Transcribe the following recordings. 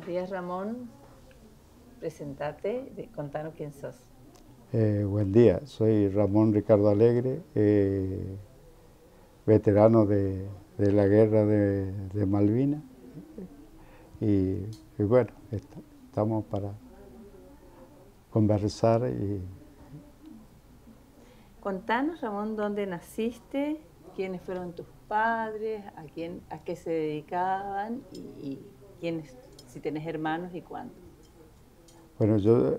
Buenos días, Ramón. Presentate, contanos quién sos. Buen día, soy Ramón Ricardo Alegre, veterano de la guerra de Malvinas y bueno, estamos para conversar. Contanos, Ramón, dónde naciste, quiénes fueron tus padres, a qué se dedicaban y quiénes, si tenés hermanos y cuántos. Bueno, yo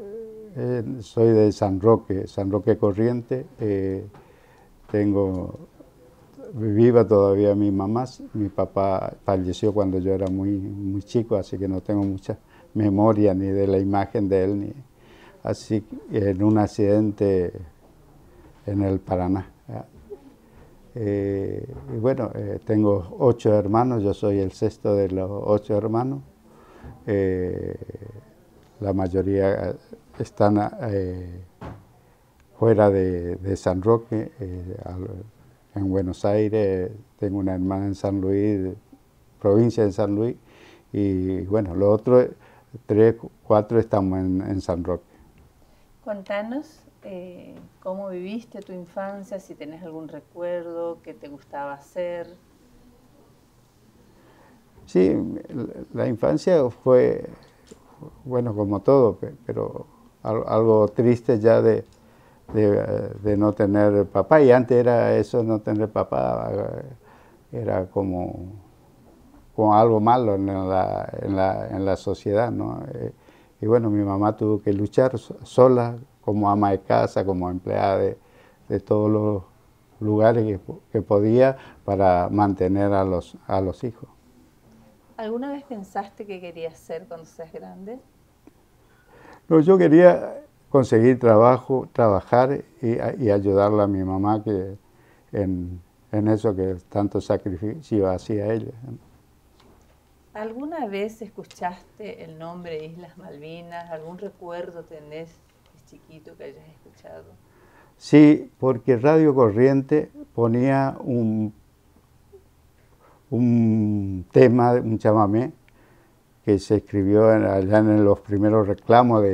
soy de San Roque Corriente, tengo viva todavía mi mamá. Mi papá falleció cuando yo era muy chico, así que no tengo mucha memoria ni de la imagen de él, así en un accidente en el Paraná. Y bueno, tengo 8 hermanos, yo soy el sexto de los 8 hermanos. La mayoría están fuera de San Roque, en Buenos Aires. Tengo una hermana en San Luis, provincia de San Luis, y bueno, los otros 3, 4 estamos en San Roque. Contanos cómo viviste tu infancia, si tenés algún recuerdo, qué te gustaba hacer. Sí, la infancia fue, bueno, como todo, pero algo triste ya de no tener papá, y antes era eso, no tener papá, era como algo malo en la sociedad, ¿no? Y bueno, mi mamá tuvo que luchar sola, como ama de casa, como empleada de todos los lugares que podía, para mantener a los hijos. ¿Alguna vez pensaste qué querías ser cuando seas grande? No, yo quería conseguir trabajo, trabajar y ayudarle a mi mamá en eso que tanto sacrificio hacía ella. ¿Alguna vez escuchaste el nombre Islas Malvinas? ¿Algún recuerdo tenés de chiquito que hayas escuchado? Sí, porque Radio Corriente ponía un tema, un chamamé, que se escribió allá en los primeros reclamos,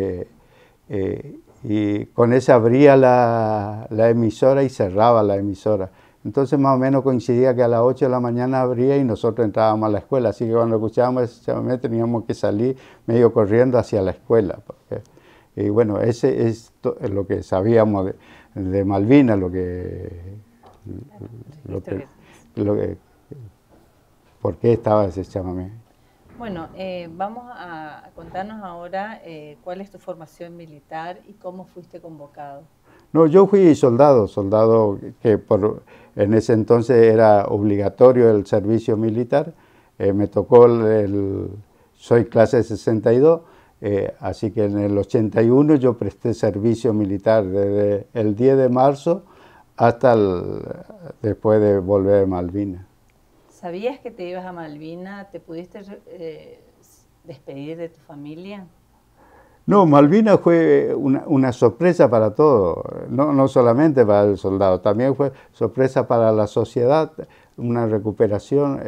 y con ese abría la emisora y cerraba la emisora. Entonces más o menos coincidía que a las 8 de la mañana abría y nosotros entrábamos a la escuela, así que cuando escuchábamos ese chamamé teníamos que salir medio corriendo hacia la escuela. Y bueno, ese es lo que sabíamos de Malvinas, por qué estaba ese chamamé. Bueno, vamos a contarnos ahora cuál es tu formación militar y cómo fuiste convocado. No, yo fui soldado que en ese entonces era obligatorio el servicio militar. Me tocó soy clase 62, así que en el 81 yo presté servicio militar desde el 10 de marzo hasta después de volver de Malvinas. ¿Sabías que te ibas a Malvinas? ¿Te pudiste despedir de tu familia? No, Malvinas fue una sorpresa para todos, no solamente para el soldado, también fue sorpresa para la sociedad, una recuperación.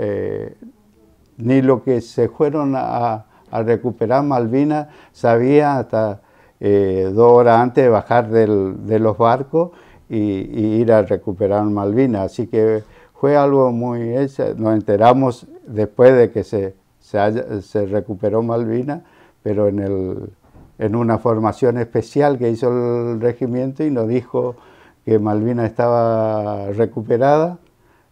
Ni lo que se fueron a recuperar Malvinas sabía hasta 2 horas antes de bajar de los barcos y ir a recuperar Malvinas. Así que fue algo nos enteramos después de que se recuperó Malvinas, pero en una formación especial que hizo el regimiento, y nos dijo que Malvinas estaba recuperada.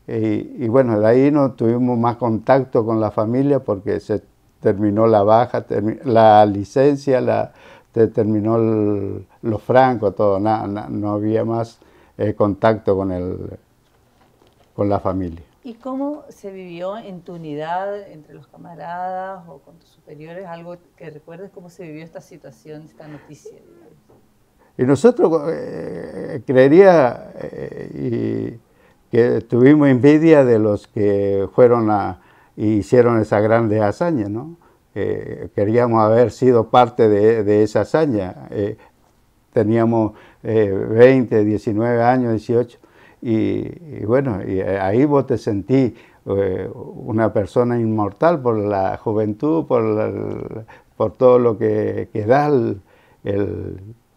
Y bueno, de ahí no tuvimos más contacto con la familia porque se terminó la baja, la licencia, terminó los francos, todo, no había más contacto con la familia. ¿Y cómo se vivió en tu unidad, entre los camaradas o con tus superiores? Algo que recuerdes, cómo se vivió esta situación, esta noticia, digamos. Y nosotros creería que tuvimos envidia de los que fueron y hicieron esa grande hazaña, ¿no? Queríamos haber sido parte de esa hazaña. Teníamos 20, 19 años, 18, y bueno, y ahí vos te sentís una persona inmortal por la juventud, por todo lo que da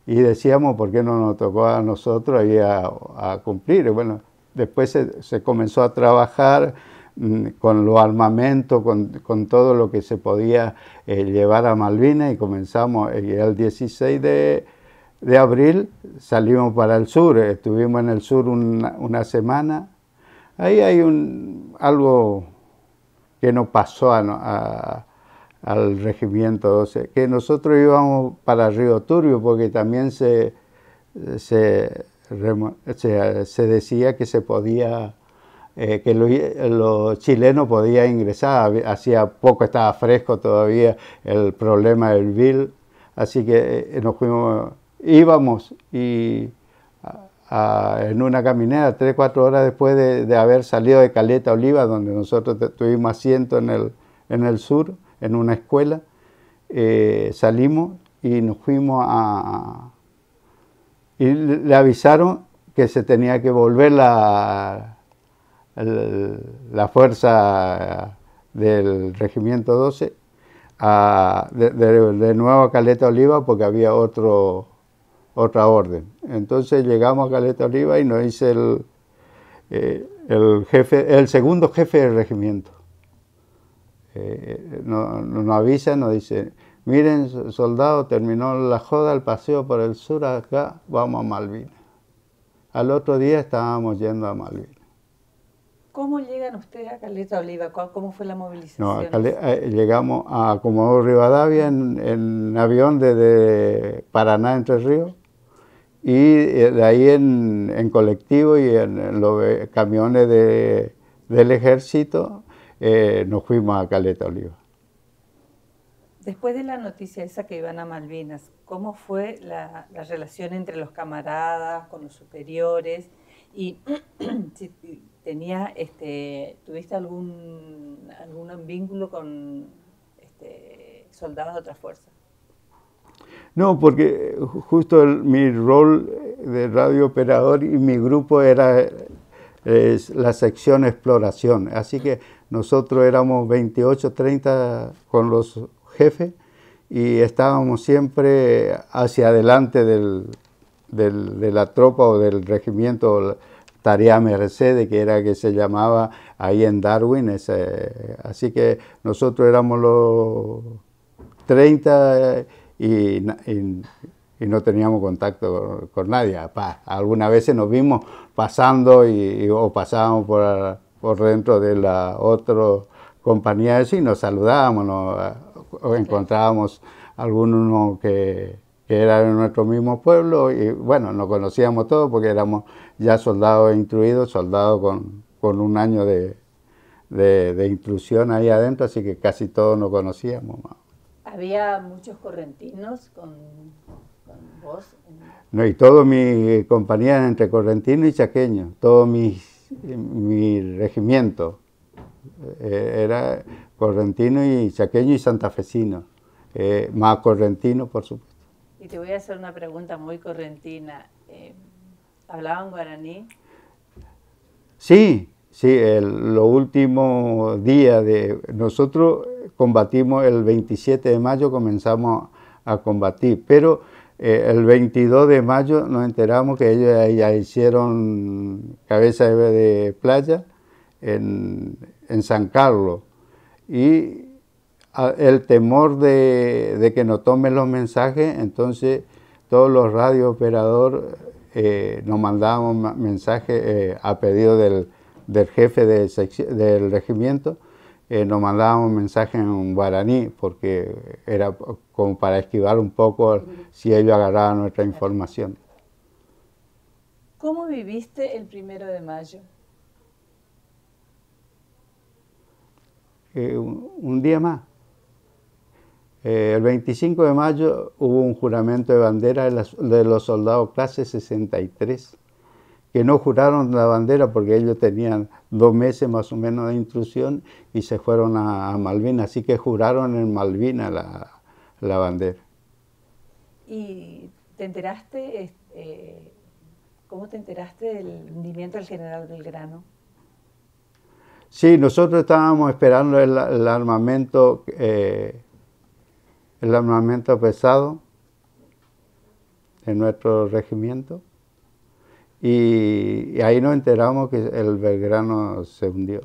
y decíamos, ¿por qué no nos tocó a nosotros ahí a cumplir? Y bueno, después se comenzó a trabajar con los armamentos, con todo lo que se podía llevar a Malvinas, y comenzamos, y el 16 de abril salimos para el sur, estuvimos en el sur una semana. Ahí hay algo que nos pasó al Regimiento 12, que nosotros íbamos para Río Turbio, porque también se decía que se podía, que los chilenos podían ingresar. Hacía poco, estaba fresco todavía el problema del VIL, así que nos fuimos, íbamos y en una caminera 3-4 horas después de haber salido de Caleta Olivia, donde nosotros tuvimos asiento en el sur, en una escuela, salimos y nos fuimos y le avisaron que se tenía que volver la fuerza del Regimiento 12 de nuevo a Caleta Olivia, porque había otra orden. Entonces llegamos a Caleta Olivia y nos dice el segundo jefe del regimiento, nos avisa, nos dice: miren, soldado, terminó la joda, el paseo por el sur, acá vamos a Malvinas. Al otro día estábamos yendo a Malvinas. ¿Cómo llegan ustedes a Caleta Olivia? ¿Cómo fue la movilización? Llegamos a Comodoro Rivadavia en avión desde Paraná, Entre Ríos, y de ahí en colectivo y en los camiones del ejército nos fuimos a Caleta Olivia. Después de la noticia esa que iban a Malvinas, ¿cómo fue la relación entre los camaradas, con los superiores? Y si ¿tuviste algún vínculo con soldados de otras fuerzas? No, porque justo mi rol de radiooperador y mi grupo era la sección exploración. Así que nosotros éramos 28, 30 con los jefes y estábamos siempre hacia adelante de la tropa o del regimiento Tarea Mercedes, que era que se llamaba ahí en Darwin. Así que nosotros éramos los 30 y no teníamos contacto con nadie. Algunas veces nos vimos pasando o pasábamos por dentro de la otra compañía y nos saludábamos, o encontrábamos algunos que eran de nuestro mismo pueblo, y bueno, nos conocíamos todos porque éramos ya soldados instruidos, soldados con un año de instrucción ahí adentro, así que casi todos nos conocíamos. ¿Había muchos correntinos con vos? No, y todos mis compañías entre correntinos y chaqueños, todo mi regimiento era correntino y chaqueño y santafesino, más correntino, por supuesto. Y te voy a hacer una pregunta muy correntina. ¿Hablaban guaraní? Sí, los últimos días nosotros combatimos el 27 de mayo, comenzamos a combatir, pero el 22 de mayo nos enteramos que ellos ya hicieron cabeza de playa en San Carlos, y el temor de que nos tomen los mensajes, entonces todos los radiooperadores nos mandábamos mensajes a pedido del jefe del regimiento, nos mandábamos mensajes en guaraní, porque era como para esquivar un poco si ellos agarraban nuestra información. ¿Cómo viviste el 1 de mayo? Un día más. El 25 de mayo hubo un juramento de bandera de los soldados clase 63, que no juraron la bandera porque ellos tenían 2 meses más o menos de instrucción y se fueron a Malvinas, así que juraron en Malvinas la bandera. ¿Y te enteraste ¿Cómo te enteraste del hundimiento del General Belgrano? Sí, nosotros estábamos esperando el armamento pesado en nuestro regimiento y ahí nos enteramos que el Belgrano se hundió.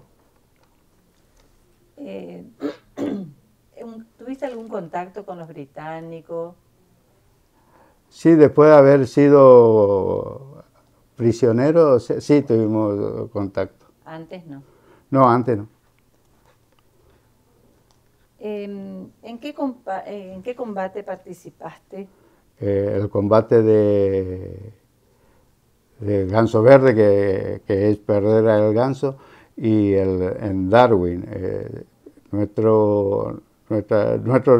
¿Tuviste algún contacto con los británicos? Sí, después de haber sido prisioneros, sí tuvimos contacto. ¿Antes no? No, antes no. ¿En qué combate participaste? El combate de Ganso Verde, que es perder al ganso, y en Darwin. Nuestro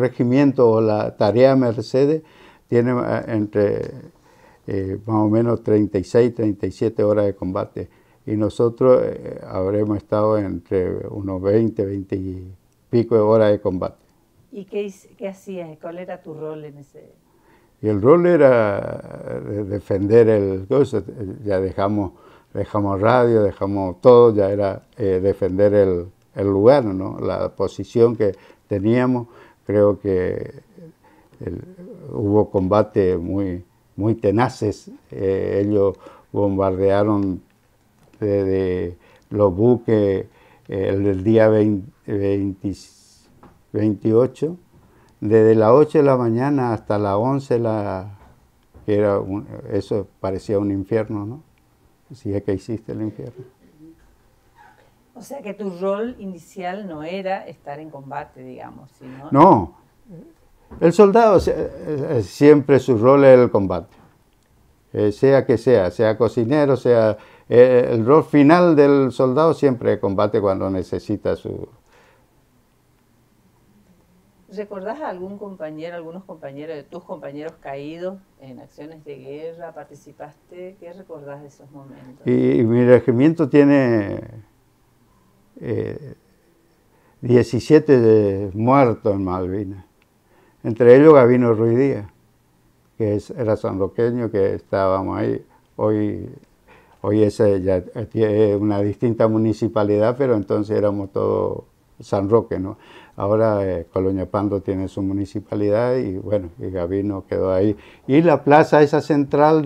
regimiento o la tarea Mercedes tiene entre más o menos 36, 37 horas de combate. Y nosotros habremos estado entre unos 20, 20 y pico de horas de combate. ¿Y qué hacías? ¿Cuál era tu rol en ese? Y el rol era defender el coso. Ya dejamos radio, dejamos todo, ya era defender el lugar, ¿no? La posición que teníamos. Creo que hubo combates muy tenaces. Ellos bombardearon de los buques el día 28, desde las 8 de la mañana hasta las 11, eso parecía un infierno, ¿no? Si es que existe el infierno. O sea que tu rol inicial no era estar en combate, digamos, sino... No, el soldado siempre su rol es el combate, sea que sea cocinero, sea... el rol final del soldado siempre es combate cuando necesita su... ¿Recordás a algunos compañeros de tus compañeros caídos en acciones de guerra? ¿Participaste? ¿Qué recordás de esos momentos? Y mi regimiento tiene 17 muertos en Malvinas, entre ellos Gabino Ruiz Díaz, que era sanroqueño, que estábamos ahí. Hoy ese ya es una distinta municipalidad, pero entonces éramos todos San Roque, ¿no? Ahora Colonia Pando tiene su municipalidad y bueno, y Gabino quedó ahí. Y la plaza esa central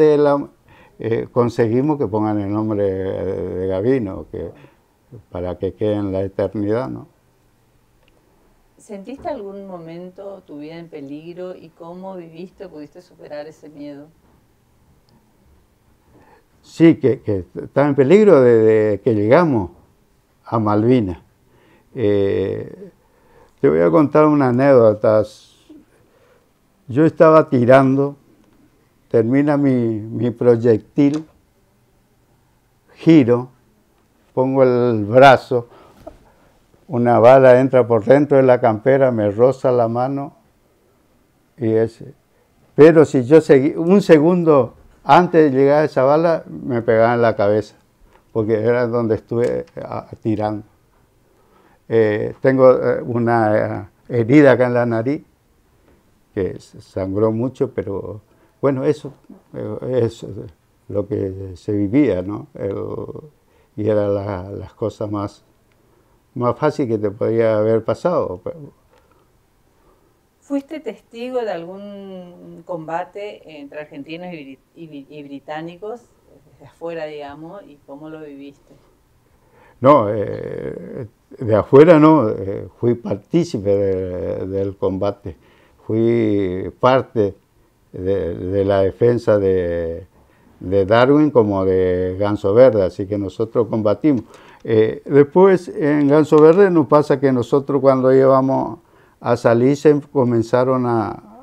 conseguimos que pongan el nombre de Gabino, para que quede en la eternidad, ¿no? ¿Sentiste algún momento tu vida en peligro y cómo pudiste superar ese miedo? Sí, que estaba en peligro desde que llegamos a Malvinas. Te voy a contar una anécdota. Yo estaba tirando, termina mi proyectil, giro, pongo el brazo, una bala entra por dentro de la campera, me roza la mano, pero si yo seguí un segundo antes de llegar a esa bala, me pegaba en la cabeza, porque era donde estuve tirando. Tengo una herida acá en la nariz, que sangró mucho, pero bueno, eso es lo que se vivía, ¿no? Y era las cosas más fáciles que te podía haber pasado. ¿Fuiste testigo de algún combate entre argentinos y británicos, desde afuera, digamos, y cómo lo viviste? No, de afuera no, fui partícipe del combate, fui parte de la defensa de Darwin como de Ganso Verde, así que nosotros combatimos. Después en Ganso Verde nos pasa que nosotros cuando íbamos a salir comenzaron a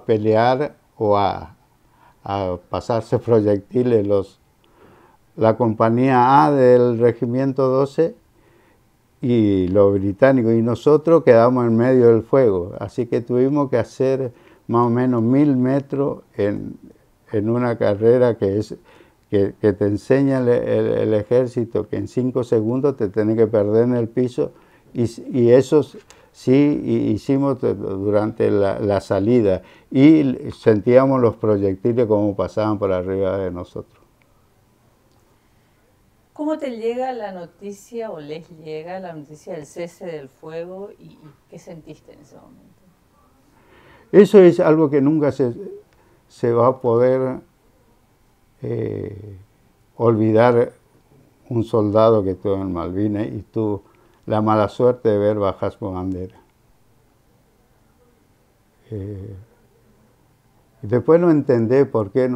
pelear o a pasarse proyectiles la compañía A del regimiento 12 y los británicos, y nosotros quedamos en medio del fuego, así que tuvimos que hacer más o menos 1000 metros en una carrera que te enseña el ejército, que en 5 segundos te tenés que perder en el piso, y eso sí hicimos durante la salida y sentíamos los proyectiles como pasaban por arriba de nosotros. ¿Cómo te llega la noticia o les llega la noticia del cese del fuego y qué sentiste en ese momento? Eso es algo que nunca se va a poder olvidar un soldado que estuvo en Malvinas y tuvo la mala suerte de ver bajar su bandera. Después no entendí por qué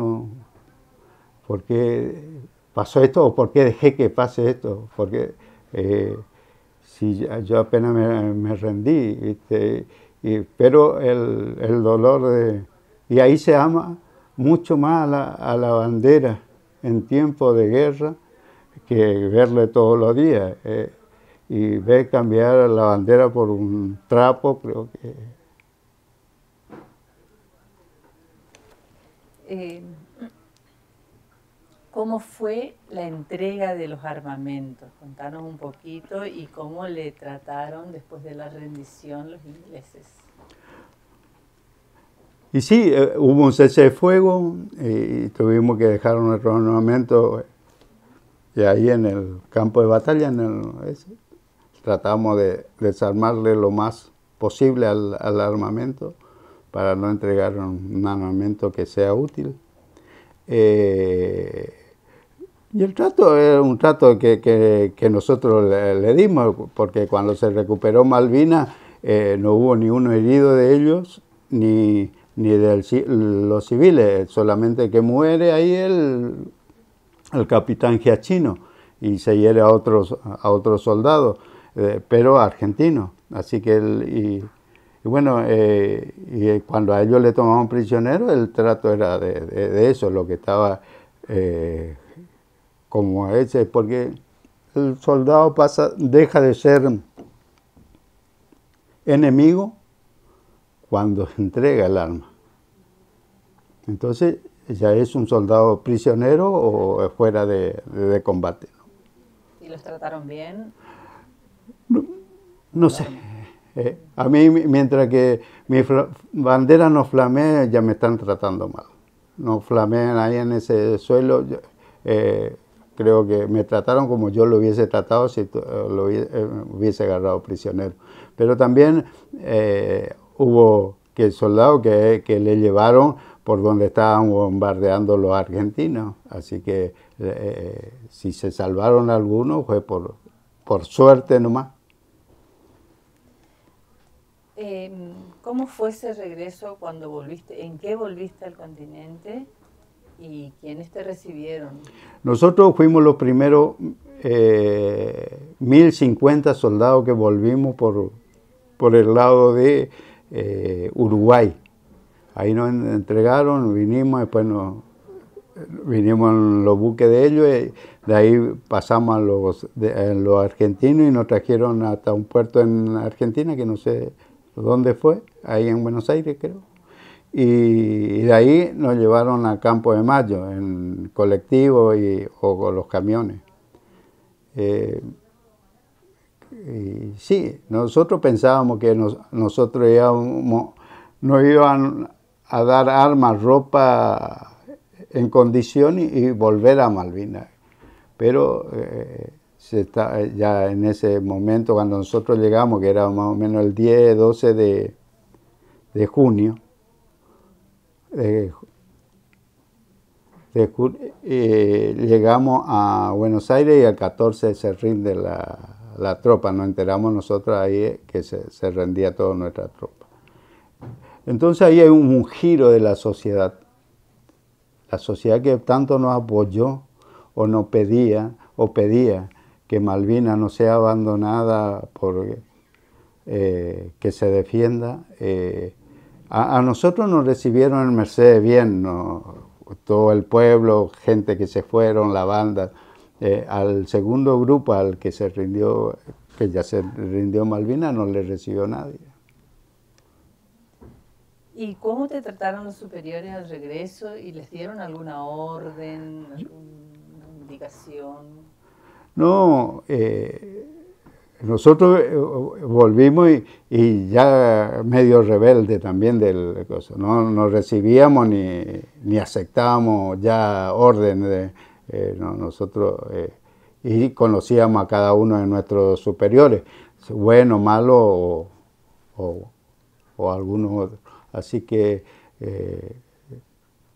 pasó esto o por qué dejé que pase esto, porque si yo apenas me rendí, ¿viste? Pero el dolor y ahí se ama mucho más a la bandera en tiempo de guerra que verle todos los días. Y ver cambiar la bandera por un trapo, creo que... ¿Cómo fue la entrega de los armamentos? Contanos un poquito y cómo le trataron después de la rendición los ingleses. Y sí, hubo un cese de fuego y tuvimos que dejar nuestro armamento y ahí en el campo de batalla, tratamos de desarmarle lo más posible al armamento para no entregar un armamento que sea útil. Y el trato era un trato que nosotros le dimos, porque cuando se recuperó Malvinas no hubo ni uno herido de ellos, ni de los civiles, solamente que muere ahí el capitán Giachino y se hiere a otros soldados, pero argentinos. Así que bueno, y cuando a ellos le tomaban prisioneros, el trato era de eso, lo que estaba como ese, porque el soldado deja de ser enemigo cuando entrega el arma. Entonces ya es un soldado prisionero o fuera de combate, ¿no? ¿Y los trataron bien? No sé. A mí, mientras que mi bandera no flamea, ya me están tratando mal. No flamean ahí en ese suelo. Creo que me trataron como yo lo hubiese tratado si lo hubiese agarrado prisionero. Pero también hubo soldados que le llevaron por donde estaban bombardeando los argentinos. Así que si se salvaron algunos fue por suerte nomás. ¿Cómo fue ese regreso cuando volviste? ¿En qué volviste al continente? ¿Y quiénes te recibieron? Nosotros fuimos los primeros 1050 soldados que volvimos por el lado de Uruguay. Ahí nos entregaron, vinimos, después vinimos en los buques de ellos, de ahí pasamos a los argentinos y nos trajeron hasta un puerto en Argentina, que no sé dónde fue, ahí en Buenos Aires creo. Y de ahí nos llevaron a Campo de Mayo, en colectivo o con los camiones. Y sí, nosotros pensábamos que nosotros nos iban a dar armas, ropa en condiciones y volver a Malvinas. Pero ya en ese momento, cuando nosotros llegamos, que era más o menos el 10, 12 de junio, llegamos a Buenos Aires y al 14 se rinde la tropa. Nos enteramos nosotros ahí que se rendía toda nuestra tropa. Entonces ahí hay un giro de la sociedad. La sociedad que tanto nos apoyó o nos pedía que Malvinas no sea abandonada por que se defienda. A nosotros nos recibieron en Mercedes bien, ¿no? Todo el pueblo, gente que se fueron, la banda. Al segundo grupo, al que se rindió, que ya se rindió Malvinas, no le recibió nadie. ¿Y cómo te trataron los superiores al regreso? ¿Y les dieron alguna orden, alguna indicación? No, nosotros volvimos y ya medio rebelde también del cosa. No recibíamos ni aceptábamos ya órdenes. Nosotros y conocíamos a cada uno de nuestros superiores, bueno, malo o algunos otros. Así que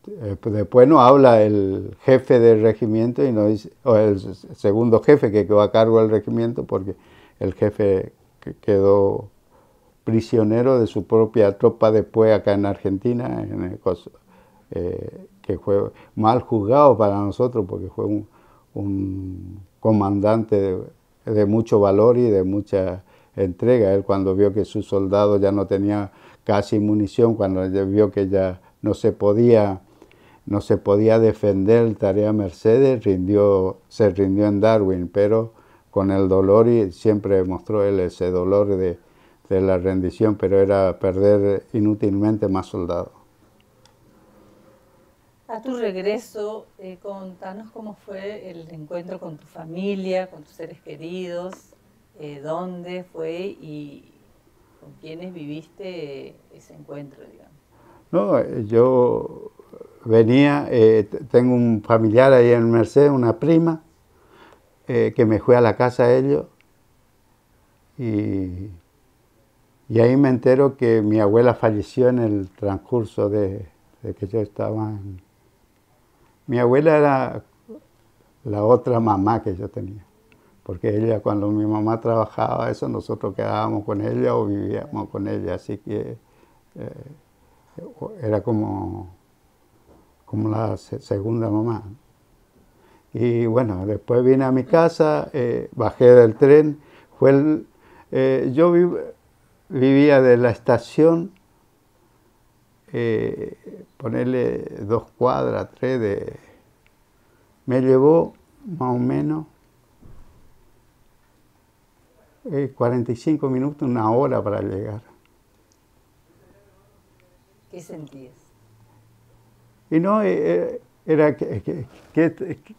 después nos habla el jefe del regimiento y nos dice, o el segundo jefe que quedó a cargo del regimiento, porque el jefe quedó prisionero de su propia tropa después acá en Argentina, que fue mal juzgado para nosotros porque fue un comandante de mucho valor y de mucha entrega. Él, cuando vio que sus soldados ya no tenían casi munición, cuando vio que ya no se podía defender Tarea Mercedes, se rindió en Darwin, pero con el dolor, y siempre mostró él ese dolor de la rendición, pero era perder inútilmente más soldados. A tu regreso, contanos cómo fue el encuentro con tu familia, con tus seres queridos, dónde fue y con quiénes viviste ese encuentro, digamos. No, yo venía, tengo un familiar ahí en Mercedes, una prima, que me fue a la casa de ellos, y ahí me entero que mi abuela falleció en el transcurso de que yo estaba en... Mi abuela era la otra mamá que yo tenía, porque ella, cuando mi mamá trabajaba eso, nosotros quedábamos con ella o vivíamos con ella, así que era como la segunda mamá. Y bueno, después vine a mi casa, bajé del tren, yo vivía de la estación, ponerle 2 cuadras, 3 me llevó más o menos 45 minutos, 1 hora para llegar. ¿Qué sentías? Y no, era qué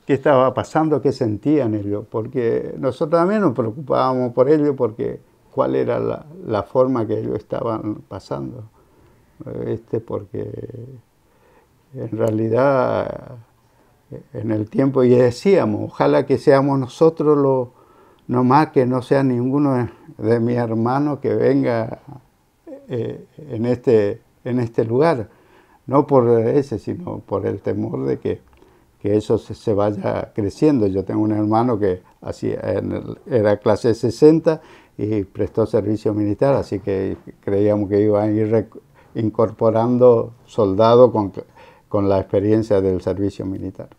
estaba pasando, qué sentían ellos, porque nosotros también nos preocupábamos por ellos, porque cuál era la forma que ellos estaban pasando. Porque en realidad en el tiempo, y decíamos, ojalá que seamos nosotros nomás, que no sea ninguno de mis hermanos que venga en este lugar, no por ese, sino por el temor de que eso se vaya creciendo. Yo tengo un hermano que era clase 60 y prestó servicio militar, así que creíamos que iba a ir incorporando soldados con la experiencia del servicio militar.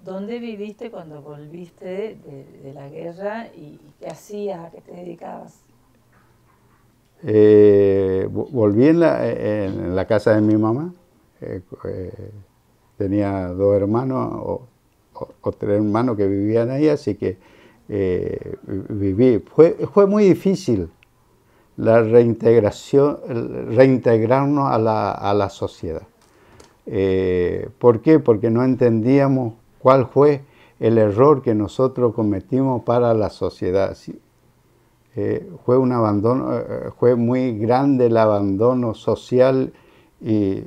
¿Dónde viviste cuando volviste de la guerra y qué hacías, a qué te dedicabas? Volví en la casa de mi mamá. Tenía 2 hermanos o 3 hermanos que vivían ahí, así que viví. Fue muy difícil la reintegración, reintegrarnos a la sociedad. ¿Por qué? Porque no entendíamos cuál fue el error que nosotros cometimos para la sociedad. Fue un abandono, fue muy grande el abandono social y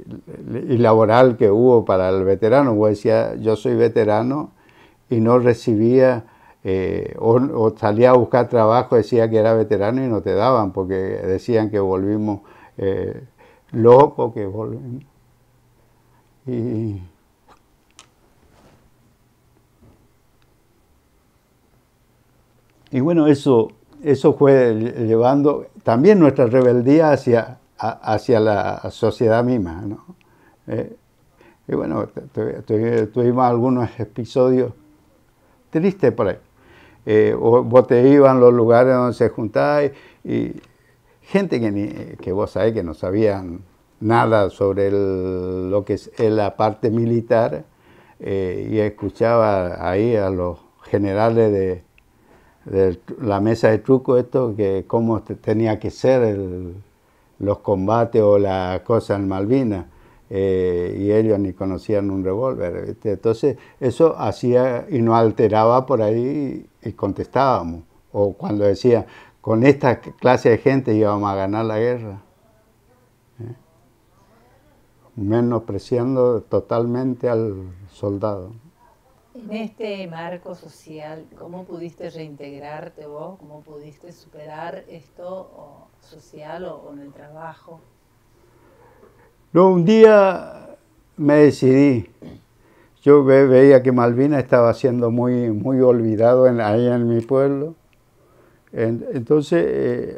laboral que hubo para el veterano. Pues decía, yo soy veterano y no recibía, o salía a buscar trabajo, decía que era veterano y no te daban, porque decían que volvimos locos, que volvimos. Y bueno, eso fue llevando también nuestra rebeldía hacia la sociedad misma, ¿no? Y bueno, tuvimos algunos episodios tristes por ahí. Vos te ibas a los lugares donde se juntaban y gente que vos sabés que no sabían nada sobre lo que es la parte militar, y escuchaba ahí a los generales de la mesa de truco, que cómo tenía que ser los combates o la cosa en Malvinas, y ellos ni conocían un revólver, ¿viste? Entonces eso hacía y nos alteraba por ahí y contestábamos. O cuando decía, con esta clase de gente íbamos a ganar la guerra. Menospreciando totalmente al soldado. En este marco social, ¿cómo pudiste reintegrarte vos? ¿Cómo pudiste superar esto social o en el trabajo? No, un día me decidí. Yo veía que Malvinas estaba siendo muy olvidado ahí en mi pueblo. Entonces,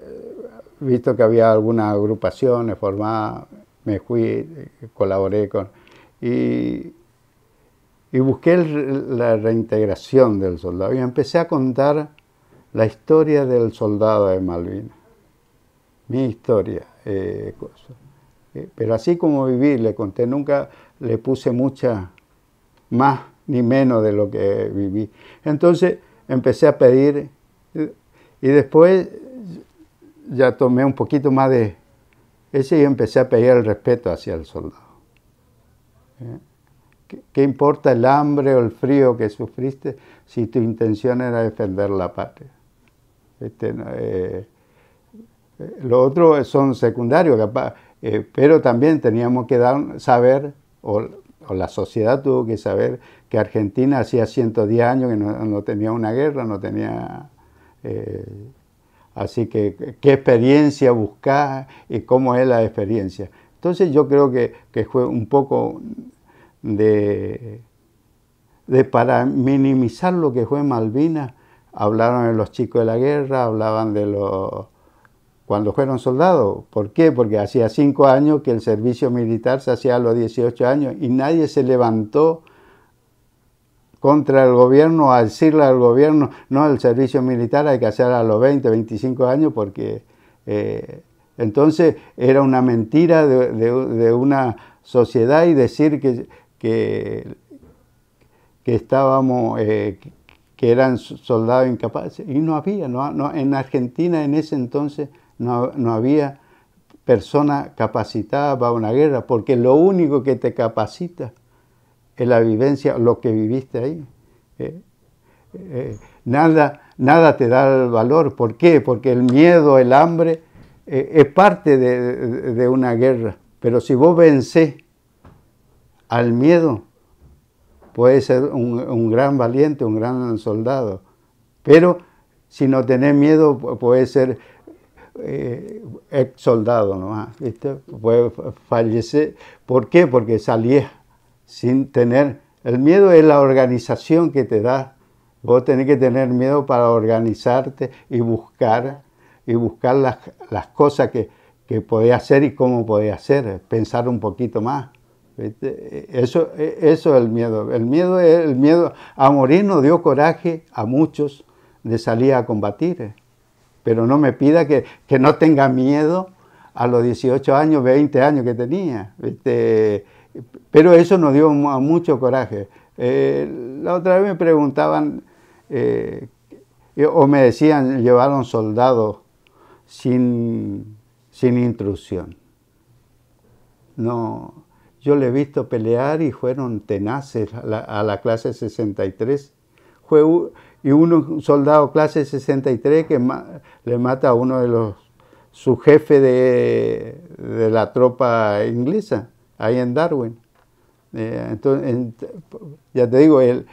visto que había algunas agrupaciones formadas, me fui, colaboré con... Y busqué la reintegración del soldado y empecé a contar la historia del soldado de Malvinas, mi historia. Pero así como viví, le conté, nunca le puse mucha más ni menos de lo que viví. Entonces empecé a pedir y después ya tomé un poquito más de ese y empecé a pedir el respeto hacia el soldado. ¿Qué importa el hambre o el frío que sufriste si tu intención era defender la patria? Lo otro son secundarios, capaz, pero también teníamos que saber, o la sociedad tuvo que saber, que Argentina hacía 110 años que no tenía una guerra, no tenía... así que, ¿qué experiencia buscar y cómo es la experiencia? Entonces yo creo que fue un poco... para minimizar lo que fue Malvinas, hablaron de los chicos de la guerra, hablaban de cuando fueron soldados. ¿Por qué? Porque hacía 5 años que el servicio militar se hacía a los 18 años y nadie se levantó contra el gobierno a decirle al gobierno, no, el servicio militar hay que hacer a los 20, 25 años porque... entonces era una mentira de una sociedad y decir que estábamos, que eran soldados incapaces. Y no había, en Argentina en ese entonces no había persona capacitada para una guerra, porque lo único que te capacita es la vivencia, lo que viviste ahí. Nada te da el valor. ¿Por qué? Porque el miedo, el hambre, es parte de una guerra. Pero si vos vencés al miedo, puede ser un gran valiente, un gran soldado. Pero si no tenés miedo, puede ser ex soldado nomás, ¿viste? Puede fallecer. ¿Por qué? Porque salís sin tener... El miedo es la organización que te da. Vos tenés que tener miedo para organizarte y buscar las cosas que podés hacer y cómo podés hacer, pensar un poquito más. Eso es el miedo. El miedo a morir nos dio coraje a muchos de salir a combatir. Pero no me pida que no tenga miedo a los 18 años, 20 años que tenía. Pero eso nos dio mucho coraje. La otra vez me preguntaban, o me decían, llevaron soldados sin instrucción. No, yo le he visto pelear y fueron tenaces a la clase 63. Y un soldado clase 63 que le mata a uno de su jefe de la tropa inglesa, ahí en Darwin. Entonces, ya te digo, el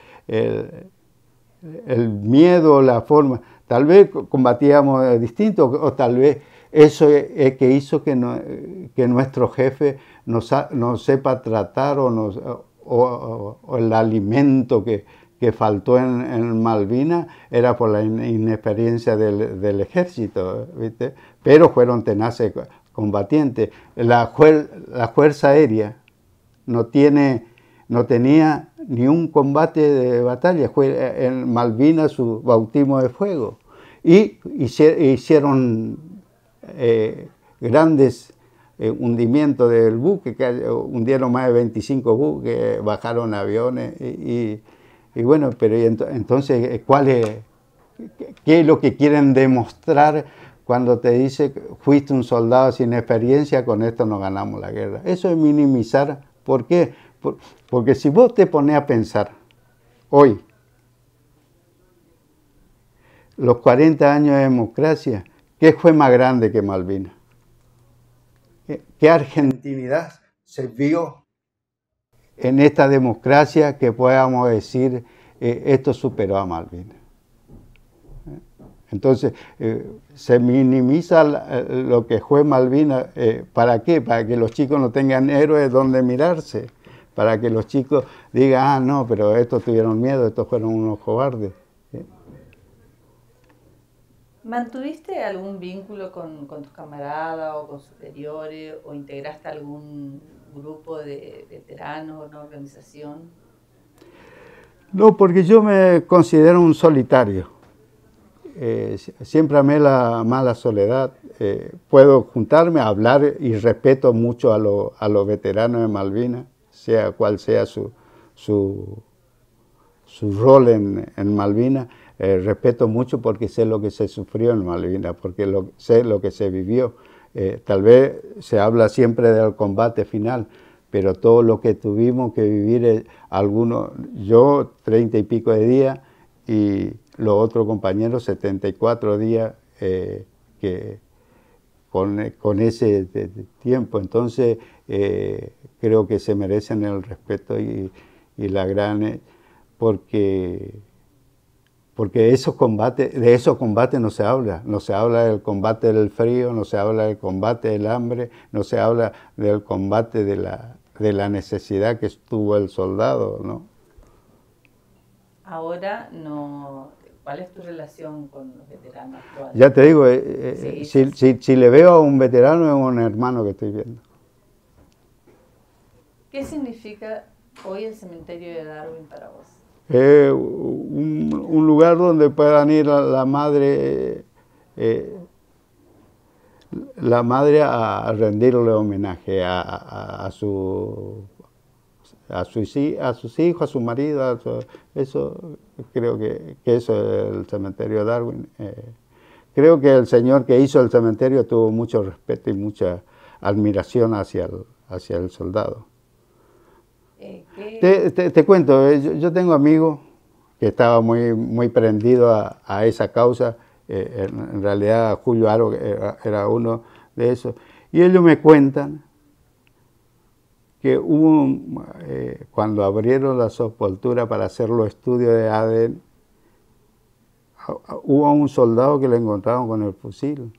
miedo, la forma, tal vez combatíamos distinto, o tal vez eso es que hizo que nuestro jefe nos sepa tratar o el alimento que faltó en Malvinas era por la inexperiencia del ejército, ¿viste? Pero fueron tenaces combatientes. La Fuerza Aérea no tenía ni un combate de batalla, fue en Malvinas su bautismo de fuego. Y hicieron grandes hundimientos del buque, que hundieron más de 25 buques, bajaron aviones y bueno, pero entonces, ¿qué es lo que quieren demostrar cuando te dice fuiste un soldado sin experiencia, con esto no ganamos la guerra? Eso es minimizar. ¿Por qué? Porque si vos te pones a pensar hoy, los 40 años de democracia, ¿qué fue más grande que Malvinas? ¿Qué argentinidad se vio en esta democracia que podamos decir esto superó a Malvinas? Entonces, se minimiza lo que fue Malvinas. ¿Para qué? Para que los chicos no tengan héroes donde mirarse. Para que los chicos digan, ah, no, pero estos tuvieron miedo, estos fueron unos cobardes. ¿Mantuviste algún vínculo con tus camaradas o con superiores o integraste algún grupo de veteranos o una organización? No, porque yo me considero un solitario. Siempre amé más la soledad. Puedo juntarme a hablar y respeto mucho a los veteranos de Malvinas, sea cual sea su rol en Malvinas. Respeto mucho porque sé lo que se sufrió en Malvinas, porque sé lo que se vivió. Tal vez se habla siempre del combate final, pero todo lo que tuvimos que vivir, yo 30 y pico de días y los otros compañeros 74 días con ese tiempo. Entonces creo que se merecen el respeto y la gran... porque de esos combates no se habla del combate del frío, no se habla del combate del hambre, no se habla del combate de la necesidad que estuvo el soldado, ¿no? Ahora no. ¿Cuál es tu relación con los veteranos actuales? Ya te digo, Sí. si le veo a un veterano es un hermano que estoy viendo. ¿Qué significa hoy el cementerio de Darwin para vos? Un lugar donde puedan ir la madre a rendirle homenaje a sus hijos, a su marido, eso creo que eso es el cementerio de Darwin. Creo que el señor que hizo el cementerio tuvo mucho respeto y mucha admiración hacia el soldado. Te cuento, yo tengo amigos que estaban muy prendidos a esa causa. En realidad Julio Aro era uno de esos. Y ellos me cuentan que cuando abrieron la sepultura para hacer los estudios de ADN, hubo un soldado que le encontraron con el fusil.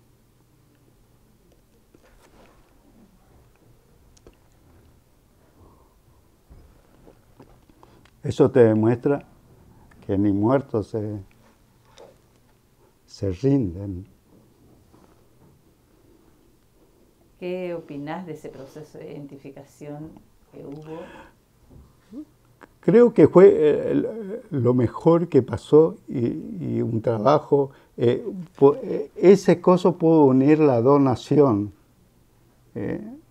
Eso te demuestra que ni muertos se rinden. ¿Qué opinás de ese proceso de identificación que hubo? Creo que fue lo mejor que pasó y un trabajo. Ese coso pudo unir la donación,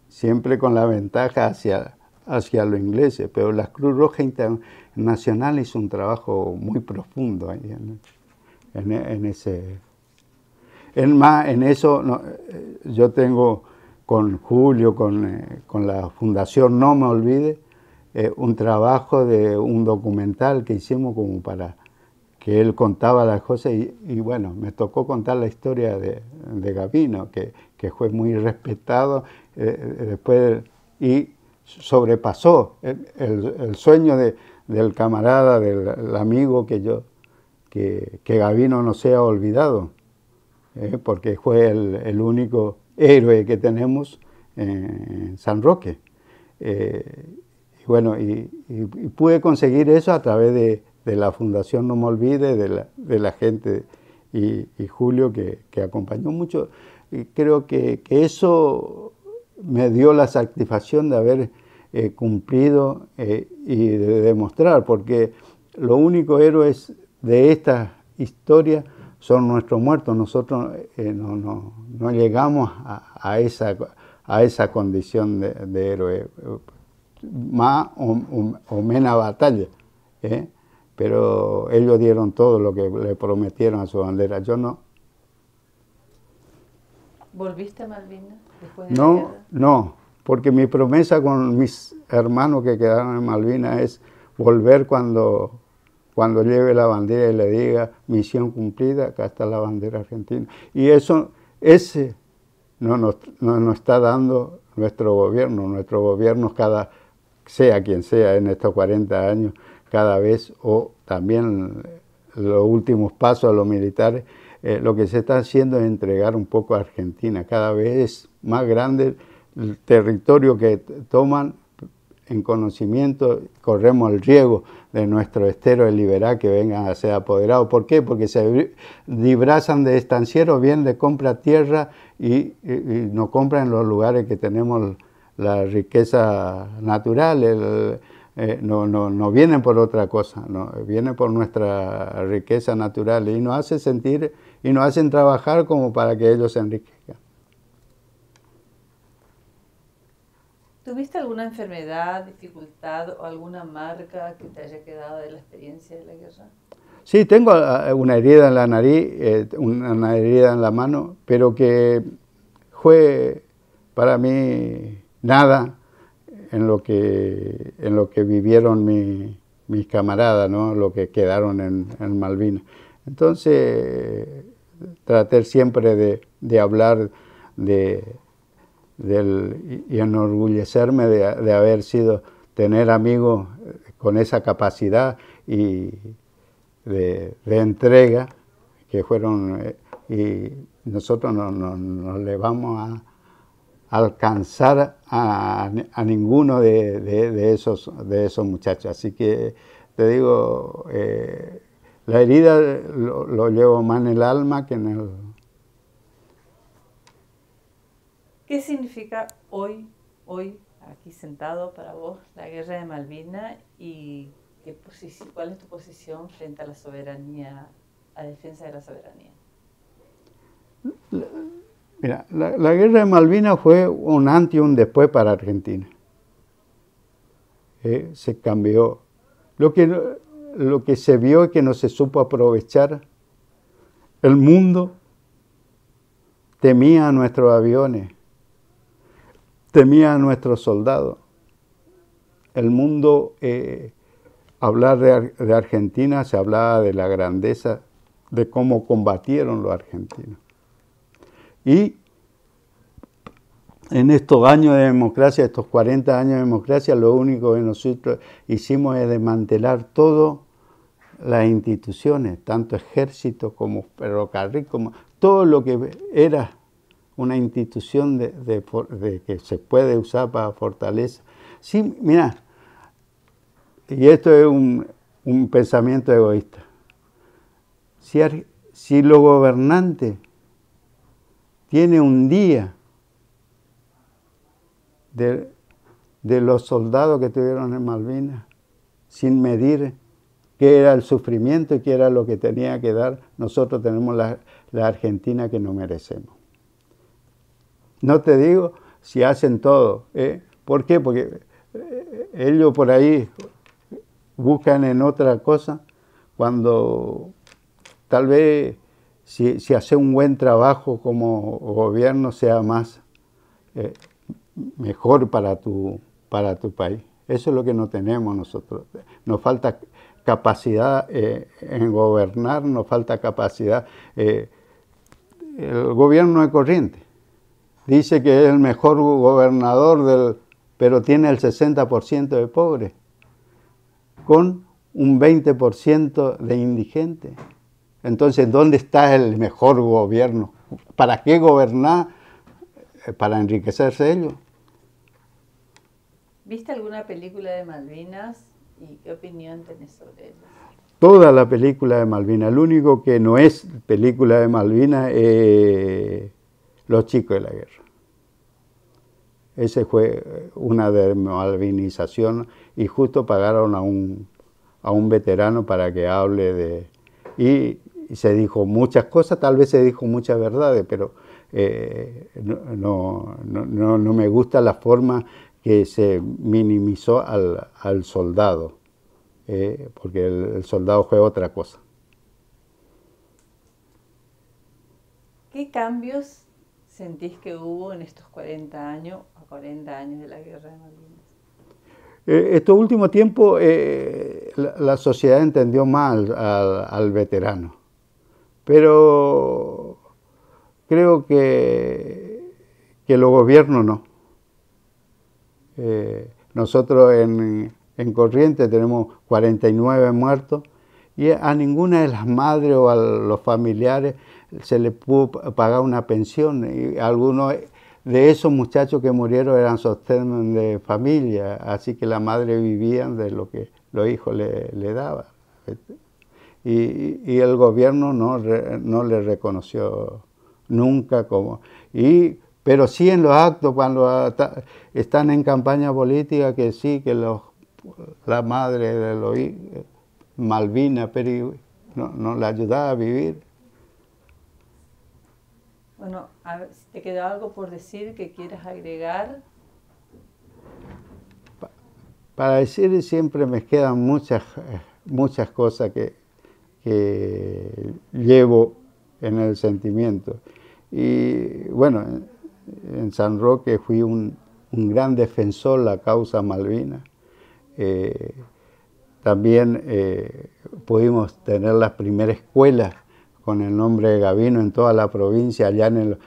siempre con la ventaja hacia los ingleses, pero la Cruz Roja Internacional hizo un trabajo muy profundo ahí en ese. En eso yo tengo con Julio, con la Fundación No Me Olvide, un trabajo de un documental que hicimos como para que él contaba las cosas y bueno, me tocó contar la historia de Gavino, que fue muy respetado después y sobrepasó el sueño del camarada, del amigo que Gavino no sea olvidado, porque fue el único héroe que tenemos en San Roque. Y bueno, y pude conseguir eso a través de la Fundación No Me Olvide, de la gente y Julio que acompañó mucho. Y creo que eso me dio la satisfacción de haber cumplido y de demostrar, porque los únicos héroes de esta historia son nuestros muertos. Nosotros no llegamos a esa condición de héroe, más o menos batalla, pero ellos dieron todo lo que le prometieron a su bandera, yo no. ¿Volviste a Malvinas después de la guerra? No, porque mi promesa con mis hermanos que quedaron en Malvinas es volver cuando cuando lleve la bandera y le diga misión cumplida, acá está la bandera argentina. Y eso, ese no nos está dando nuestro gobierno sea quien sea en estos 40 años, cada vez, o también los últimos pasos a los militares, lo que se está haciendo es entregar un poco a Argentina. Cada vez es más grande el territorio que toman en conocimiento, corremos el riesgo de nuestro estero de liberar que vengan a ser apoderados. ¿Por qué? Porque se disfrazan de estancieros, bien de compra tierra y nos compran en los lugares que tenemos la riqueza natural. No vienen por otra cosa, no, vienen por nuestra riqueza natural y nos hace sentir y nos hacen trabajar como para que ellos se enriquezcan. ¿Tuviste alguna enfermedad, dificultad o alguna marca que te haya quedado de la experiencia de la guerra? Sí, tengo una herida en la nariz, una herida en la mano, pero que fue para mí nada en lo que vivieron mis camaradas, ¿no? Lo que quedaron en Malvinas. Entonces, traté siempre de hablar y enorgullecerme de haber tener amigos con esa capacidad y de entrega que fueron, y nosotros no le vamos a alcanzar a ninguno de esos muchachos. Así que te digo, la herida lo llevo más en el alma que en el... ¿Qué significa hoy, aquí sentado para vos, la guerra de Malvinas y cuál es tu posición frente a la soberanía, a defensa de la soberanía? Mira, la guerra de Malvinas fue un antes y un después para Argentina. Se cambió. Lo que se vio es que no se supo aprovechar. El mundo temía a nuestros aviones, temía a nuestros soldados. El mundo, hablar de Argentina, se hablaba de la grandeza, de cómo combatieron los argentinos. Y en estos años de democracia, estos 40 años de democracia, lo único que nosotros hicimos es desmantelar todas las instituciones, tanto ejército como ferrocarril, como todo lo que era una institución de que se puede usar para fortaleza. Sí, mira, y esto es un pensamiento egoísta. Si los gobernantes tienen un día de los soldados que tuvieron en Malvinas, sin medir qué era el sufrimiento y qué era lo que tenía que dar, nosotros tenemos la Argentina que no merecemos. No te digo si hacen todo. ¿Por qué? Porque ellos por ahí buscan en otra cosa, cuando tal vez si hace un buen trabajo como gobierno sea más mejor para tu país. Eso es lo que no tenemos nosotros. Nos falta capacidad en gobernar, nos falta capacidad. El gobierno es corriente. Dice que es el mejor gobernador pero tiene el 60% de pobres, con un 20% de indigentes. Entonces, ¿dónde está el mejor gobierno? ¿Para qué gobernar? Para enriquecerse ellos. ¿Viste alguna película de Malvinas y qué opinión tenés sobre ella? Toda la película de Malvinas. El único que no es película de Malvinas es Los Chicos de la Guerra. Ese fue una desmalvinización y justo pagaron a un veterano para que hable y se dijo muchas cosas, tal vez se dijo muchas verdades, pero no me gusta la forma que se minimizó al soldado, porque el soldado fue otra cosa. ¿Qué cambios sentís que hubo en estos 40 años de la guerra de Malvinas? Estos últimos tiempos la sociedad entendió mal al veterano, pero creo que los gobiernos no. Nosotros en Corrientes tenemos 49 muertos y a ninguna de las madres o a los familiares se les pudo pagar una pensión. Y algunos de esos muchachos que murieron eran sostén de familia, así que la madre vivían de lo que los hijos le daban. Y el gobierno no le reconoció nunca como... Pero sí en los actos, cuando están en campaña política, que sí, que la madre de los hijos, Malvina, pero no la ayudaba a vivir. Bueno, a ver, si te queda algo por decir que quieras agregar. Para decir siempre me quedan muchas cosas que llevo en el sentimiento. Y bueno, en San Roque fui un gran defensor de la causa Malvinas. También pudimos tener las primeras escuelas con el nombre de Gavino en toda la provincia. Allá en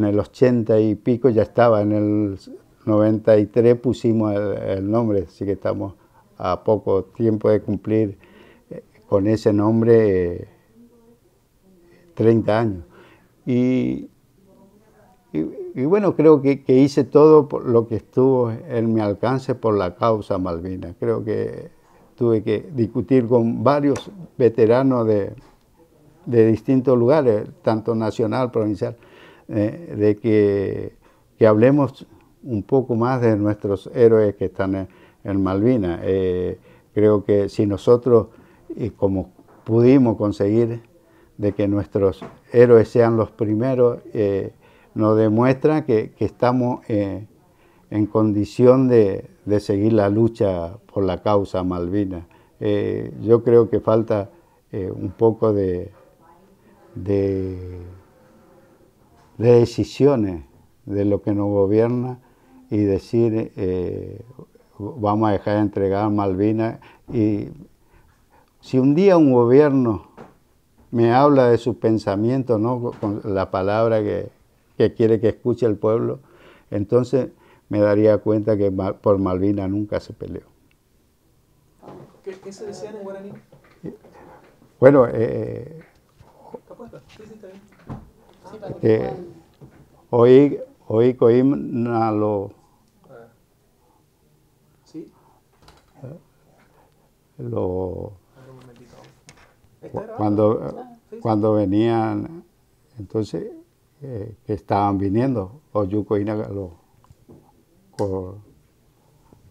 el 80 y pico ya estaba, en el 93 pusimos el nombre, así que estamos a poco tiempo de cumplir con ese nombre 30 años. Y bueno, creo que hice todo por lo que estuvo en mi alcance por la causa Malvinas. Creo que tuve que discutir con varios veteranos de distintos lugares, tanto nacional, provincial, de que hablemos un poco más de nuestros héroes que están en Malvinas. Creo que si nosotros, como pudimos conseguir de que nuestros héroes sean los primeros, nos demuestra que estamos en condición de seguir la lucha por la causa Malvinas. Yo creo que falta un poco de decisiones de lo que nos gobierna y decir vamos a dejar de entregar Malvinas. Y si un día un gobierno me habla de sus pensamientos, ¿no?, con la palabra que quiere que escuche el pueblo, entonces me daría cuenta que por Malvinas nunca se peleó. ¿Qué se decían en guaraní? Bueno, hoy coimna lo... ¿Sí? Cuando venían, entonces, que estaban viniendo, Oyuco y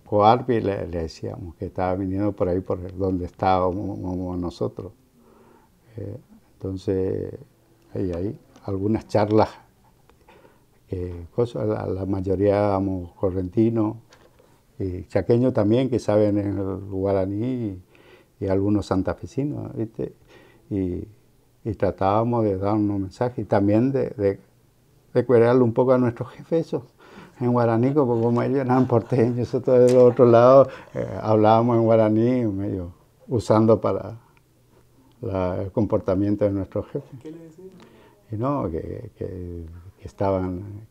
Coarpi le decíamos que estaba viniendo por ahí, por donde estábamos nosotros. Entonces, ahí algunas charlas, la mayoría éramos correntinos y chaqueños también, que saben el guaraní, y algunos santafesinos, ¿viste? Y tratábamos de dar unos mensajes y también de cuerarle un poco a nuestros jefes en guaraní, porque como ellos eran porteños, nosotros del otro lado hablábamos en guaraní, medio usando para el comportamiento de nuestros jefes. ¿Qué le decían? Y no, que estaban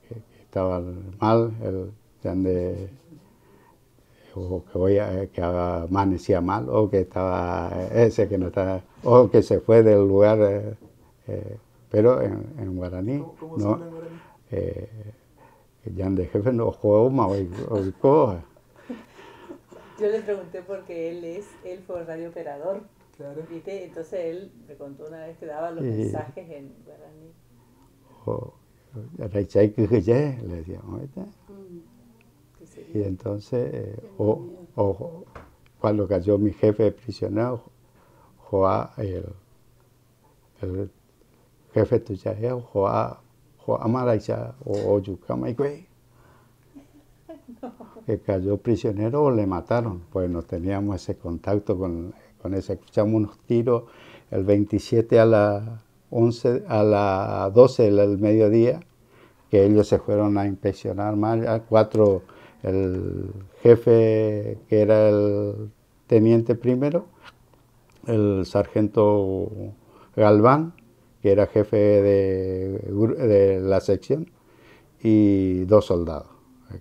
mal, o que amanecía mal, o que estaba ese que no estaba, o que se fue del lugar, pero en guaraní. ¿Cómo no, se habla en guaraní? Yan de jefe no joma o coja. Yo le pregunté porque él fue radiooperador, Claro. ¿viste? Entonces él me contó una vez que daba los mensajes en guaraní. Raichai Kujeye, le decíamos, ¿viste? Y entonces, cuando cayó mi jefe prisionero, el jefe tuyo, Joa Amaraicha o Yucama y que cayó prisionero o le mataron, pues no teníamos ese contacto con ese. Escuchamos unos tiros el 27 a las 12 del mediodía, que ellos se fueron a inspeccionar más, 4 el jefe que era el teniente primero, el sargento Galván, que era jefe de la sección, y 2 soldados,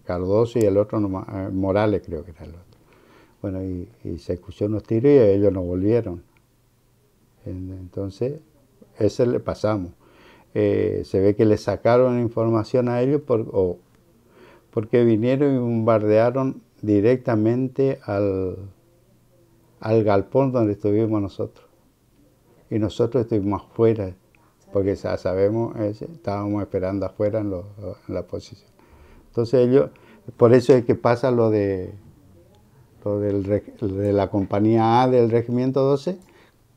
Cardoso y el otro, Morales creo que era el otro. Bueno, y se escuchó unos tiros y ellos no volvieron. Entonces, ese le pasamos. Se ve que le sacaron información a ellos porque vinieron y bombardearon directamente al galpón donde estuvimos nosotros. Y nosotros estuvimos afuera, porque ya sabemos, estábamos esperando afuera en la posición. Entonces ellos, por eso es que pasa lo de la compañía A del regimiento 12,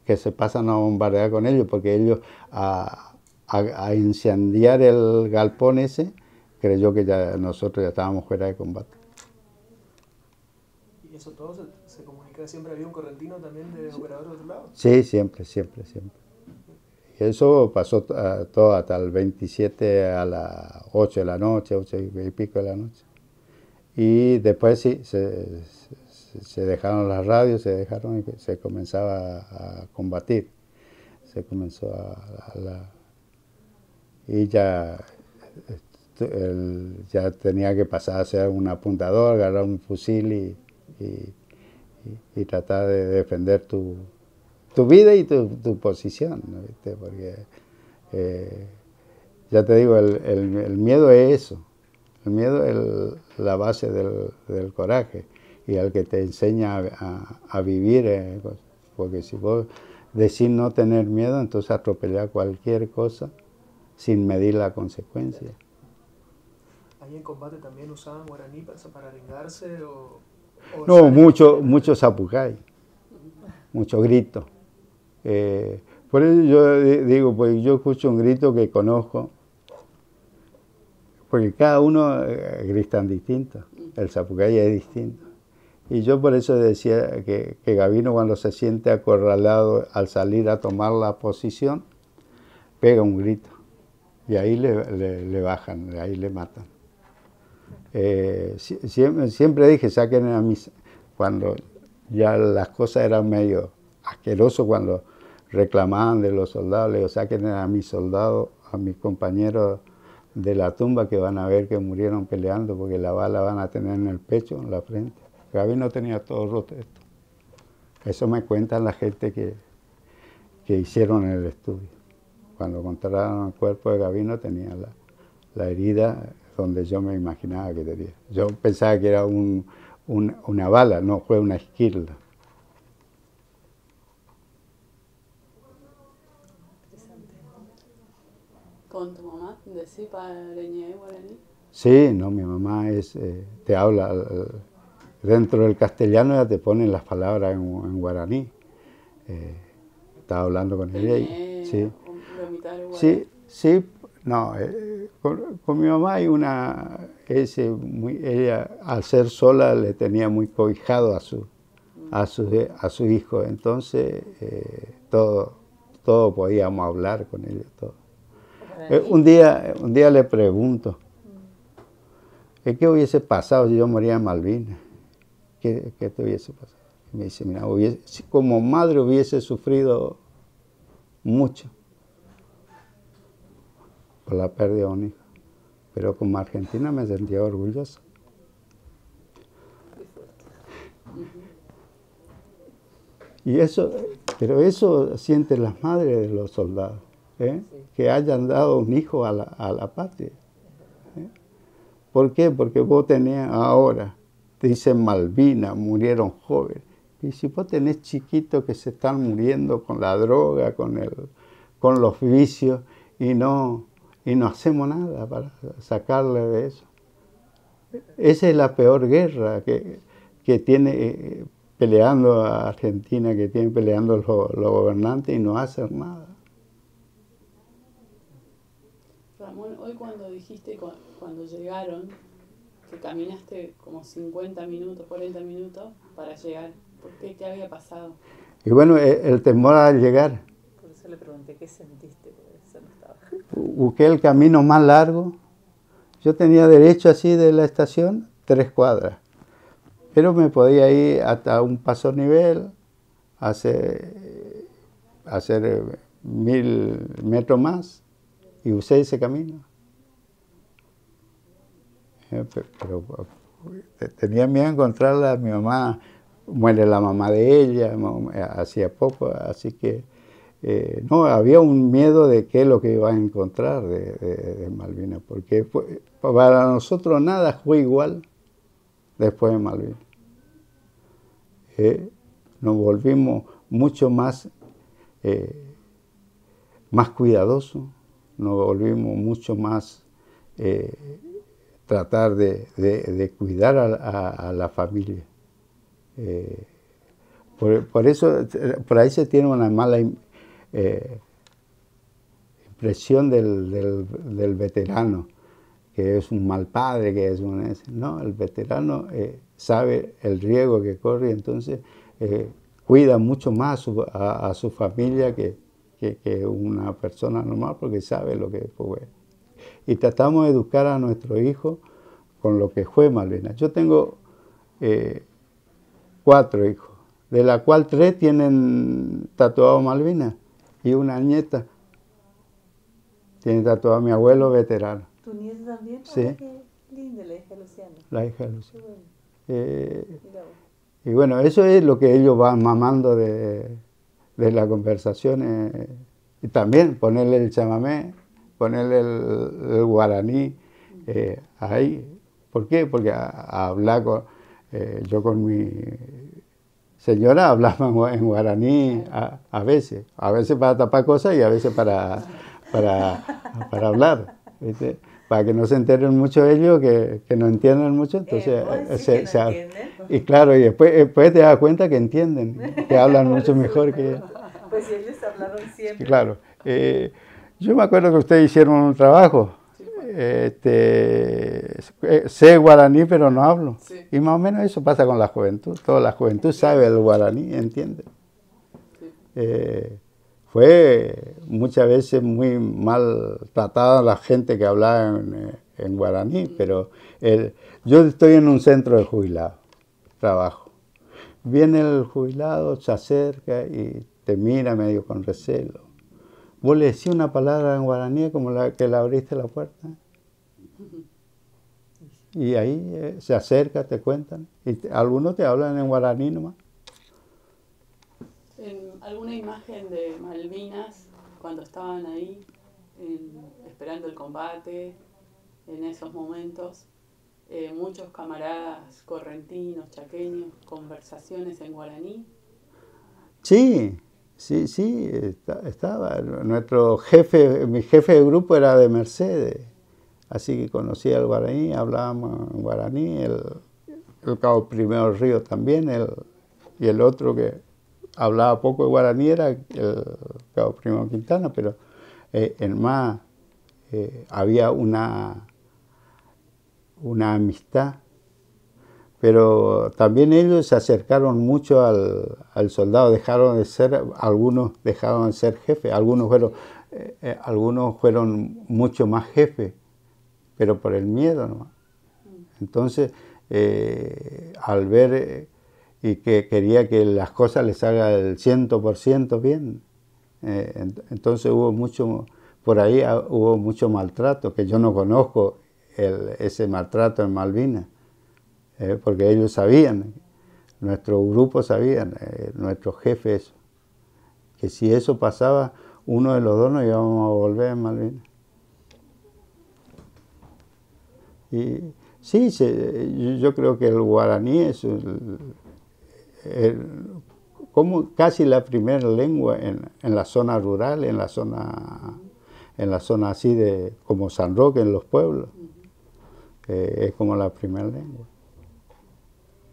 que se pasan a bombardear con ellos, porque ellos a incendiar el galpón ese, creyó que ya nosotros ya estábamos fuera de combate. ¿Y eso todo se comunica? ¿Siempre había un correntino también de operador de otro lado? Sí, siempre. Y eso pasó todo hasta el 27 a las 8 de la noche, 8 y pico de la noche. Y después sí, se dejaron las radios, y se comenzaba a combatir. Se comenzó y ya tenía que pasar a ser un apuntador, agarrar un fusil y tratar de defender tu vida y tu posición, ¿no? ¿Viste? Porque ya te digo, el miedo es eso. El miedo es la base del coraje y al que te enseña a vivir. Porque si vos decís no tener miedo, entonces atropellar cualquier cosa sin medir la consecuencia. ¿Ahí en combate también usaban guaraní para arengarse o no, mucho zapucay, mucho grito. Por eso yo digo, pues yo escucho un grito que conozco, porque cada uno gritan distinto, el zapucay es distinto. Y yo por eso decía que Gavino, cuando se siente acorralado al salir a tomar la posición, pega un grito y ahí le bajan, ahí le matan. Siempre dije, saquen a mis... Cuando ya las cosas eran medio asquerosas, cuando reclamaban de los soldados, le digo, saquen a mis soldados, a mis compañeros de la tumba, que van a ver que murieron peleando, porque la bala van a tener en el pecho, en la frente. Gavino tenía todo roto esto. Eso me cuentan la gente que hicieron el estudio. Cuando encontraron el cuerpo de Gavino tenía la herida donde yo me imaginaba que tenía. Yo pensaba que era una bala, no, fue una esquirla. ¿Con tu mamá decís pareñé guaraní? Sí, no, mi mamá te habla, dentro del castellano ya te ponen las palabras en guaraní. Estaba hablando con ella y sí. Sí, no, con mi mamá hay ella al ser sola le tenía muy cobijado a su hijo, entonces todo podíamos hablar con ella, todo. Un día le pregunto, ¿qué hubiese pasado si yo moría en Malvinas? ¿Qué te hubiese pasado? Y me dice, mira, como madre hubiese sufrido mucho por la pérdida de un hijo, pero como argentina me sentía orgulloso. Y pero eso sienten las madres de los soldados, que hayan dado un hijo a la patria. ¿Por qué? Porque vos tenés ahora, te dicen Malvinas, murieron jóvenes. Y si vos tenés chiquitos que se están muriendo con la droga, con los vicios, y no hacemos nada para sacarle de eso. Esa es la peor guerra que tiene peleando a Argentina, que tienen peleando los gobernantes y no hacen nada. Ramón, hoy cuando dijiste, cuando llegaron, que caminaste como 50 minutos, 40 minutos para llegar, ¿por qué? ¿Qué había pasado? Y bueno, el temor al llegar. Por eso le pregunté, ¿qué sentiste? Porque eso no estaba. Busqué el camino más largo. Yo tenía derecho así de la estación, 3 cuadras. Pero me podía ir hasta un paso nivel, hacer 1000 metros más y usé ese camino. Pero tenía miedo de encontrarla, mi mamá, muere la mamá de ella, hacía poco, así que no, había un miedo de qué es lo que iba a encontrar de Malvinas, porque para nosotros nada fue igual después de Malvinas. Nos volvimos mucho más cuidadosos, nos volvimos mucho más tratar de cuidar a la familia. Por eso, por ahí se tiene una mala impresión del veterano, que es un mal padre, que es un... No, el veterano sabe el riesgo que corre, entonces cuida mucho más a su familia que una persona normal, porque sabe lo que fue. Y tratamos de educar a nuestro hijo con lo que fue Malvinas. Yo tengo 4 hijos, de la cual 3 tienen tatuado Malvinas y una nieta tiene tatuado a mi abuelo veterano. ¿Tu nieta también? Sí. Ay, qué linda, la hija de Luciano. La hija de Luciano. Mira vos. Y bueno, eso es lo que ellos van mamando de la conversación. Y también ponerle el chamamé, ponerle el guaraní ahí. ¿Por qué? Porque hablar yo con mi señora hablaba en guaraní a veces para tapar cosas y a veces para hablar, ¿viste? Para que no se enteren mucho ellos, que no entiendan mucho, entonces y claro, y después te das cuenta que entienden, que hablan mucho mejor que... Pues si ellos hablaron siempre. Claro. Yo me acuerdo que ustedes hicieron un trabajo, sé guaraní pero no hablo, Sí. y más o menos eso pasa con la juventud, toda la juventud sabe el guaraní, entiende. Sí. Fue muchas veces muy mal tratada la gente que hablaba en guaraní, pero yo estoy en un centro de jubilados, trabajo. Viene el jubilado, se acerca y te mira medio con recelo. Vos le decís una palabra en guaraní como la que le abriste la puerta. Y ahí se acerca, te cuentan. Y algunos te hablan en guaraní nomás. En alguna imagen de Malvinas, cuando estaban ahí, esperando el combate, en esos momentos, muchos camaradas correntinos, chaqueños, conversaciones en guaraní. Sí, estaba. Nuestro jefe, mi jefe de grupo era de Mercedes, así que conocía el guaraní, hablábamos en guaraní, el cabo Primero Río también, y el otro que hablaba poco de guaraní era el cabo Primero Quintana, pero en más había una amistad. Pero también ellos se acercaron mucho al soldado, algunos dejaron de ser jefes, algunos fueron mucho más jefes, pero por el miedo nomás. Entonces, al ver y que quería que las cosas les salgan el 100% bien, entonces por ahí hubo mucho maltrato, que yo no conozco ese maltrato en Malvinas. Porque ellos sabían, nuestro grupo sabían, nuestros jefes, que si eso pasaba, uno de los dos nos íbamos a volver en Malvinas. Y sí, yo creo que el guaraní es como casi la primera lengua en la zona rural, en la zona así como San Roque, en los pueblos. Es como la primera lengua.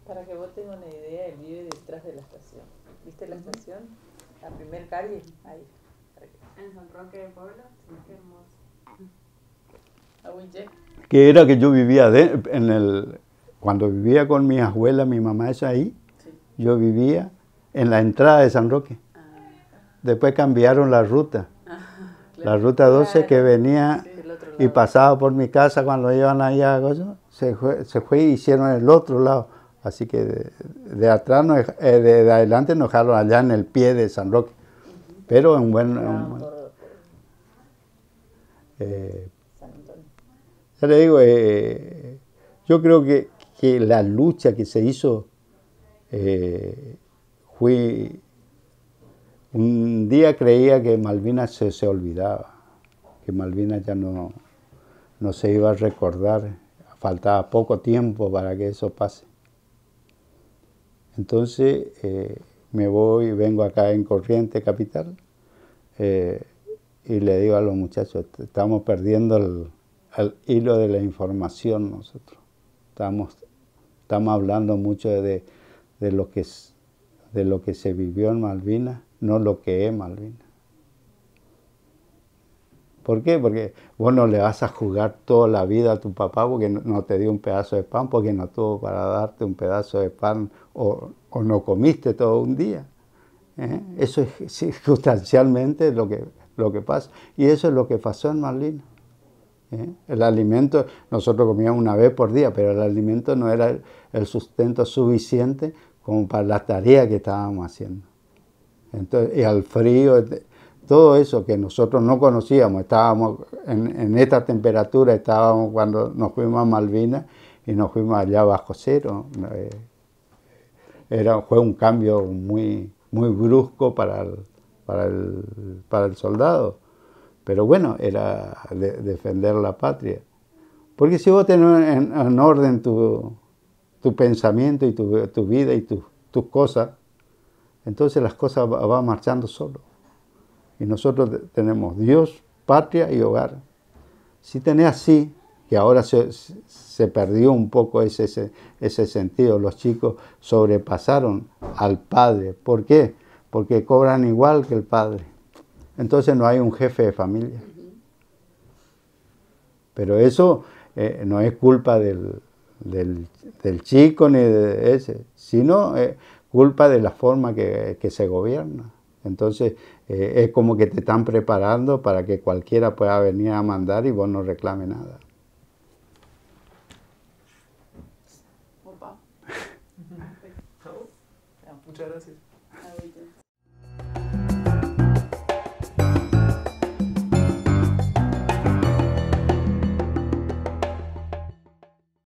Para que vos tengas una idea, él vive detrás de la estación. ¿Viste la estación? La primer calle, ahí. En San Roque de Puebla, sí, qué hermoso. Que era que yo vivía cuando vivía con mi abuela, mi mamá es ahí, Sí. yo vivía en la entrada de San Roque. Después cambiaron la ruta. Claro. La ruta 12 que venía Sí, del otro y pasaba por mi casa cuando iban allá, se fue y hicieron el otro lado. Así que de atrás, de adelante nos dejaron allá en el pie de San Roque. Pero en buen... ya le digo, yo creo que la lucha que se hizo fue... Un día creía que Malvinas se olvidaba, que Malvinas ya no se iba a recordar, faltaba poco tiempo para que eso pase. Entonces me voy, vengo acá en Corrientes Capital y le digo a los muchachos, estamos perdiendo el hilo de la información nosotros. Estamos hablando mucho de lo que se vivió en Malvinas, no lo que es Malvinas. ¿Por qué? Porque vos no le vas a jugar toda la vida a tu papá porque no te dio un pedazo de pan, porque no tuvo para darte un pedazo de pan o no comiste todo un día. Eso es circunstancialmente lo que pasa. Y eso es lo que pasó en Malvinas. El alimento, nosotros comíamos una vez por día, pero el alimento no era el sustento suficiente como para la tarea que estábamos haciendo. Entonces, y al frío, todo eso que nosotros no conocíamos, estábamos en esta temperatura, estábamos cuando nos fuimos a Malvinas y nos fuimos allá bajo cero. Fue un cambio muy, muy brusco para el soldado. Pero bueno, era defender la patria. Porque si vos tenés en orden tu pensamiento y tu vida y tus cosas, entonces las cosas van marchando solo. Y nosotros tenemos Dios, patria y hogar. Si tenés así, que ahora se perdió un poco ese sentido, los chicos sobrepasaron al padre. ¿Por qué? Porque cobran igual que el padre. Entonces no hay un jefe de familia. Pero eso no es culpa del chico ni de ese, sino culpa de la forma que se gobierna. Entonces es como que te están preparando para que cualquiera pueda venir a mandar y vos no reclames nada. Muchas gracias.